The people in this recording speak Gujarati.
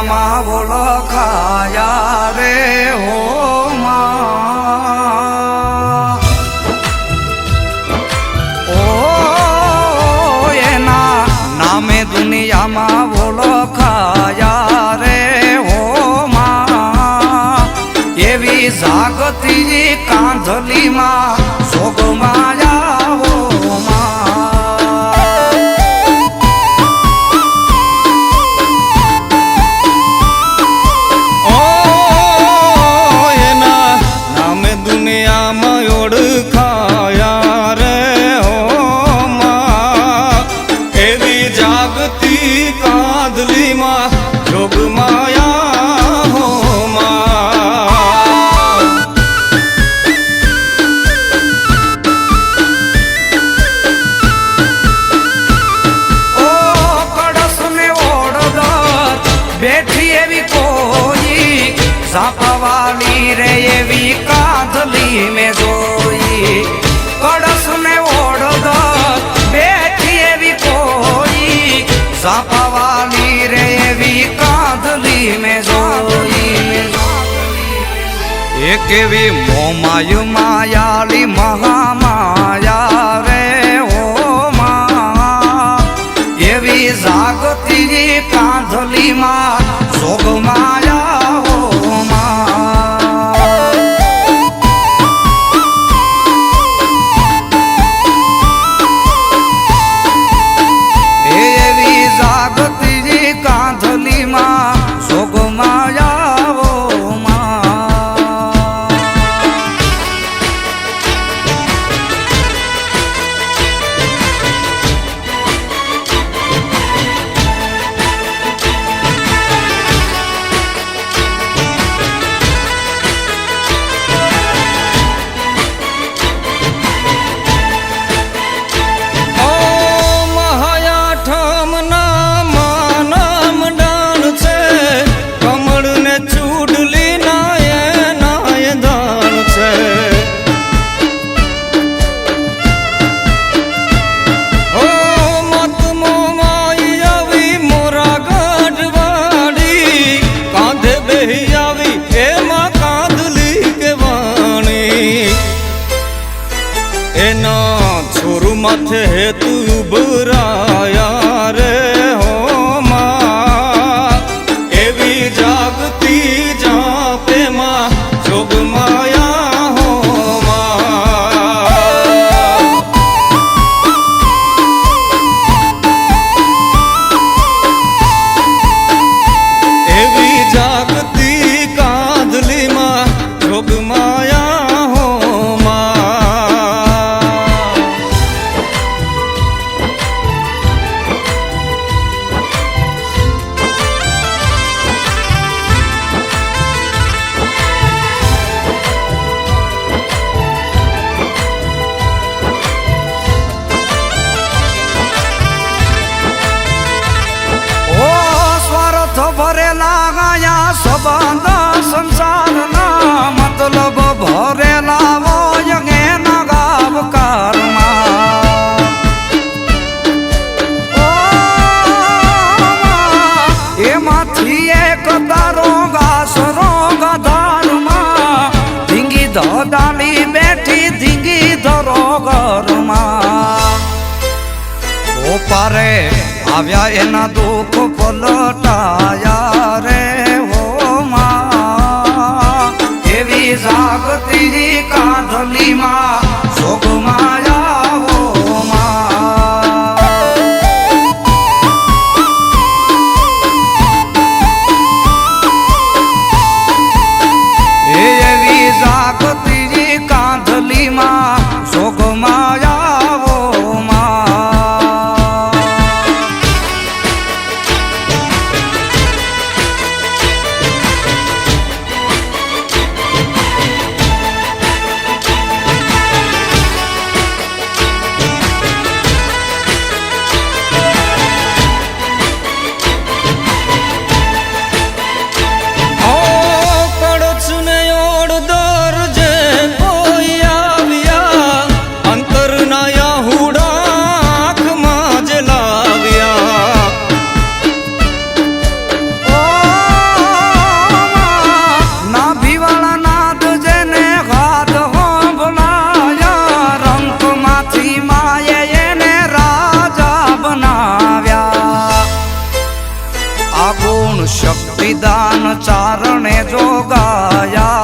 દુનિયામાં ઓળખાયા રે હો માં ઓ એના નામે દુનિયામાં ઓળખાયા રે હો માં એવી જાગતી કાંધલીમાં સોગમાયા હો સાપવાલી રે એવી કાંધલી મેં જોઈ કળશ ને ઓળદ બેઠી એવી કોઈ સાપવાલી રે એવી કાંધલી મેં જોઈ એક એવી મોમાયુ માયાલી મહામાયા રે હો માં એવી જાગતી કાંધલીમાં સોગમાયા माथे तू उभराया रे हो मां एवी जागती जापे मां जोगमाया हो मां एवी जागती कांधली मां जोगमाया ભરેલા ગયા સંબંધ સંસારના મતલબ ભરેલા હોય એના ગાવકારમાં એમાંથી એક તારો ઘાસરો ગધારમાં ધીંગી ધડાલી બેઠી ધીંગી ધરો ઘરમાં ઓપારે આવ્યા એના દુઃખ પલટાયા રે હો માં એવી જાગતી કાંધલીમાં સોગમાયા હો માં એવી જાગતી કાંધલીમાં સોગમાયા હો માં ગુણ શક્તિદાન ચારણે જોગાયા